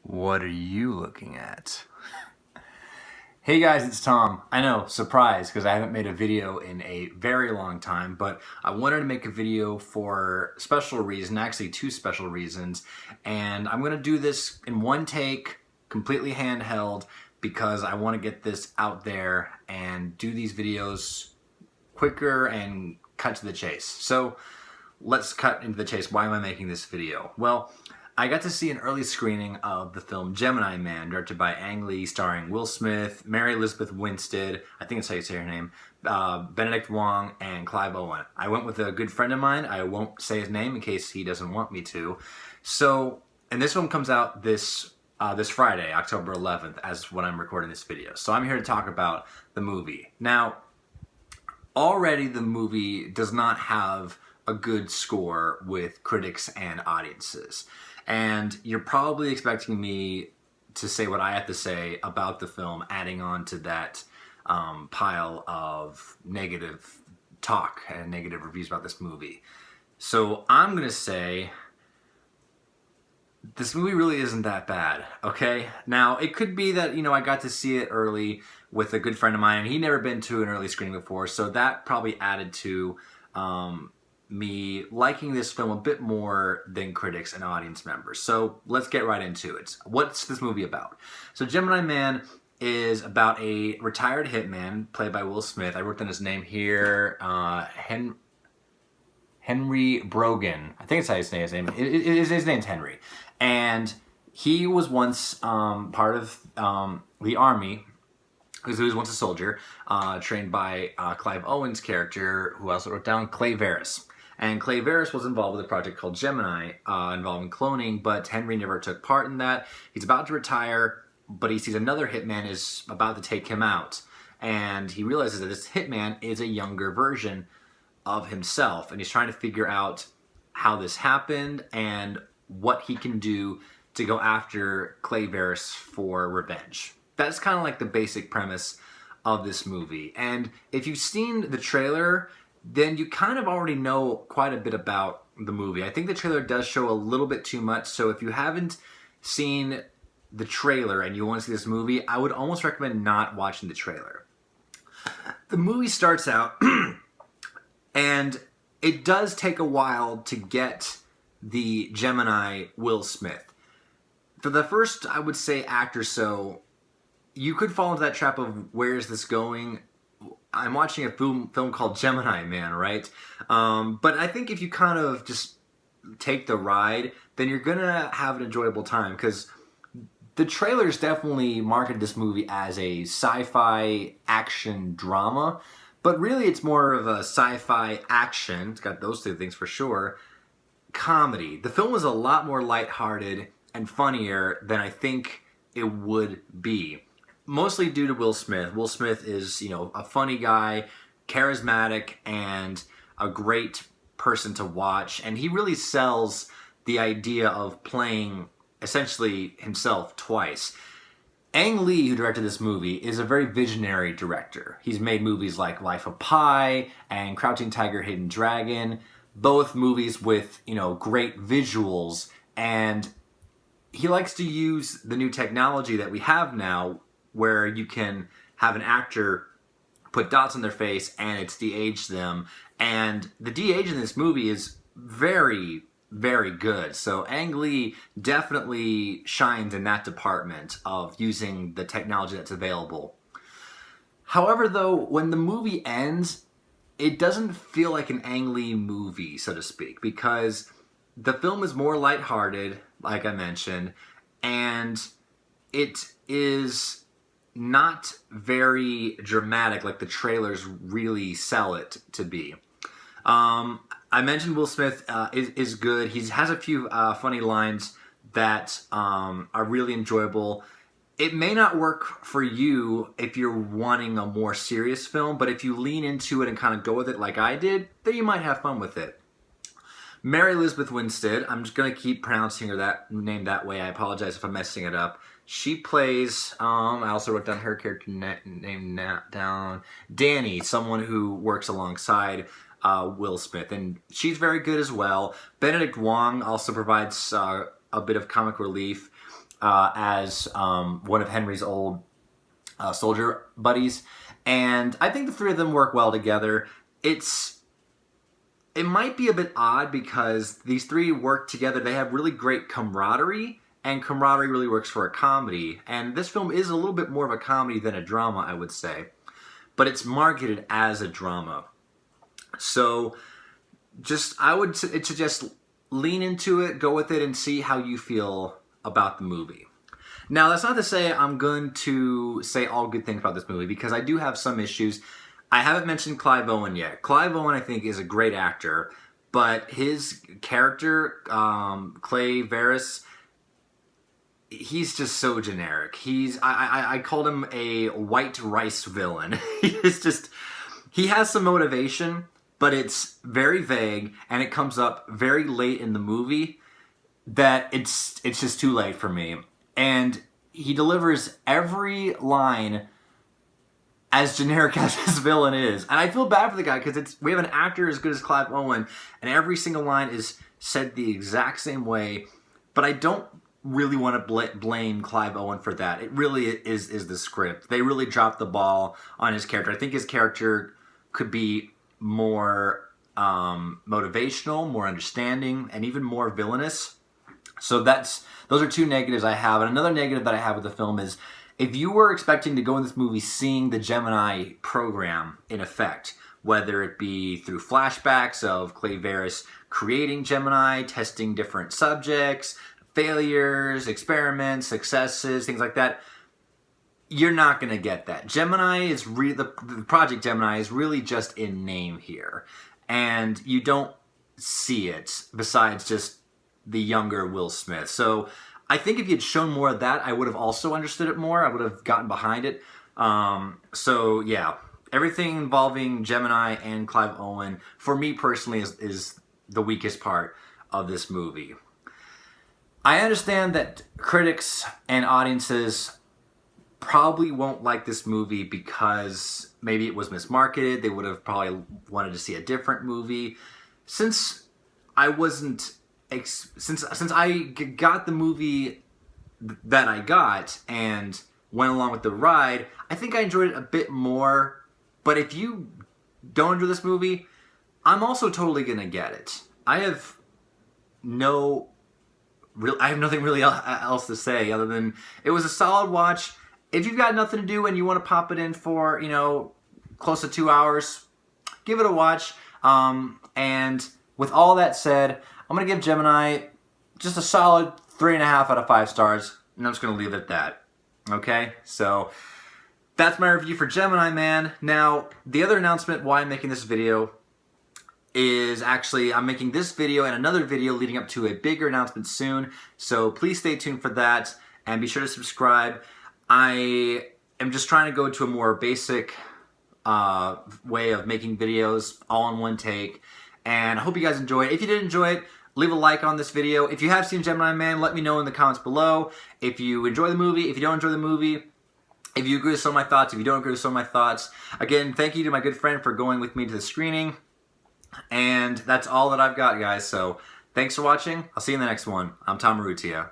What are you looking at? Hey guys, it's Tom. I know, surprise, because I haven't made a video in a very long time, but I wanted to make a video for a special reason, actually two special reasons, and I'm going to do this in one take, completely handheld, because I want to get this out there and do these videos quicker and cut to the chase. So let's cut into the chase. Why am I making this video? Well, I got to see an early screening of the film Gemini Man, directed by Ang Lee, starring Will Smith, Mary Elizabeth Winstead, I think that's how you say her name, Benedict Wong, and Clive Owen. I went with a good friend of mine. I won't say his name in case he doesn't want me to. So, and this film comes out this Friday, October 11th, as when I'm recording this video. So I'm here to talk about the movie. Now, already the movie does not have a good score with critics and audiences. And you're probably expecting me to say what I have to say about the film, adding on to that pile of negative talk and negative reviews about this movie. So I'm going to say this movie really isn't that bad, okay? Now, it could be that, I got to see it early with a good friend of mine, and he'd never been to an early screening before, so that probably added to me liking this film a bit more than critics and audience members. So let's get right into it. What's this movie about? So Gemini Man is about a retired hitman played by Will Smith. I wrote down his name here, Henry Brogan. I think it's how you say his name. His name's Henry. And he was once part of the army, because he was once a soldier, trained by Clive Owen's character, who also wrote down Clay Verris. And Clay Verris was involved with a project called Gemini, involving cloning, but Henry never took part in that. He's about to retire, but he sees another hitman is about to take him out. And he realizes that this hitman is a younger version of himself, and he's trying to figure out how this happened and what he can do to go after Clay Verris for revenge. That's kind of like the basic premise of this movie. And if you've seen the trailer, then you kind of already know quite a bit about the movie. I think the trailer does show a little bit too much, so if you haven't seen the trailer and you want to see this movie, I would almost recommend not watching the trailer. The movie starts out and it does take a while to get the Gemini Will Smith. For the first, I would say, act or so, you could fall into that trap of where is this going? I'm watching a film called Gemini Man, right? But I think if you kind of just take the ride, then you're gonna have an enjoyable time, because the trailers definitely marketed this movie as a sci-fi action drama, but really it's more of a sci-fi action, it's got those two things for sure, comedy. The film was a lot more lighthearted and funnier than I think it would be. Mostly due to Will Smith. Will Smith is, a funny guy, charismatic, and a great person to watch. And he really sells the idea of playing essentially himself twice. Ang Lee, who directed this movie, is a very visionary director. He's made movies like Life of Pi and Crouching Tiger, Hidden Dragon, both movies with, great visuals. And he likes to use the new technology that we have now, where you can have an actor put dots on their face and it's de-age them. And the de-age in this movie is very, very good. So Ang Lee definitely shines in that department of using the technology that's available. However, though, when the movie ends, it doesn't feel like an Ang Lee movie, so to speak, because the film is more lighthearted, like I mentioned, and it is not very dramatic like the trailers really sell it to be. I mentioned Will Smith is good. He has a few funny lines that are really enjoyable. It may not work for you if you're wanting a more serious film, but if you lean into it and kind of go with it like I did, then you might have fun with it. Mary Elizabeth Winstead, I'm just going to keep pronouncing her name that way. I apologize if I'm messing it up. She plays, I also wrote down her character name down, Danny, someone who works alongside Will Smith, and she's very good as well. Benedict Wong also provides a bit of comic relief. as one of Henry's old soldier buddies, and I think the three of them work well together. It might be a bit odd because these three work together. They have really great camaraderie, and camaraderie really works for a comedy. And this film is a little bit more of a comedy than a drama, I would say. But it's marketed as a drama. So I would suggest lean into it, go with it, and see how you feel about the movie. Now, that's not to say I'm going to say all good things about this movie, because I do have some issues. I haven't mentioned Clive Owen yet. Clive Owen, I think, is a great actor, but his character, Clay Verris, he's just so generic. I called him a white rice villain. He has some motivation, but it's very vague, and it comes up very late in the movie that it's just too late for me. And he delivers every line as generic as this villain is. And I feel bad for the guy, because we have an actor as good as Clive Owen, and every single line is said the exact same way, but I don't really want to blame Clive Owen for that. It really is the script. They really dropped the ball on his character. I think his character could be more motivational, more understanding, and even more villainous. So those are two negatives I have. And another negative that I have with the film is, if you were expecting to go in this movie seeing the Gemini program in effect, whether it be through flashbacks of Clay Verris creating Gemini, testing different subjects, failures, experiments, successes, things like that, you're not going to get that. Gemini is the Project Gemini is really just in name here, and you don't see it besides just the younger Will Smith. So I think if you had shown more of that, I would have also understood it more. I would have gotten behind it. So yeah, everything involving Gemini and Clive Owen, for me personally, is the weakest part of this movie. I understand that critics and audiences probably won't like this movie because maybe it was mismarketed. They would have probably wanted to see a different movie. Since I got the movie that I got and went along with the ride, I think I enjoyed it a bit more. But if you don't enjoy this movie, I'm also totally gonna get it. I have nothing really else to say other than it was a solid watch. If you've got nothing to do and you want to pop it in for, close to 2 hours, give it a watch. And with all that said, I'm going to give Gemini just a solid 3.5 out of 5 stars, and I'm just going to leave it at that. Okay? So that's my review for Gemini Man. Now, the other announcement why I'm making this video is actually I'm making this video and another video leading up to a bigger announcement soon. So please stay tuned for that, and be sure to subscribe. I am just trying to go to a more basic way of making videos all in one take, and I hope you guys enjoy it. If you did enjoy it, leave a like on this video. If you have seen Gemini Man, let me know in the comments below. If you enjoy the movie, if you don't enjoy the movie, if you agree with some of my thoughts, if you don't agree with some of my thoughts. Again, thank you to my good friend for going with me to the screening. And that's all that I've got, guys. So thanks for watching. I'll see you in the next one. I'm Tom Marutia.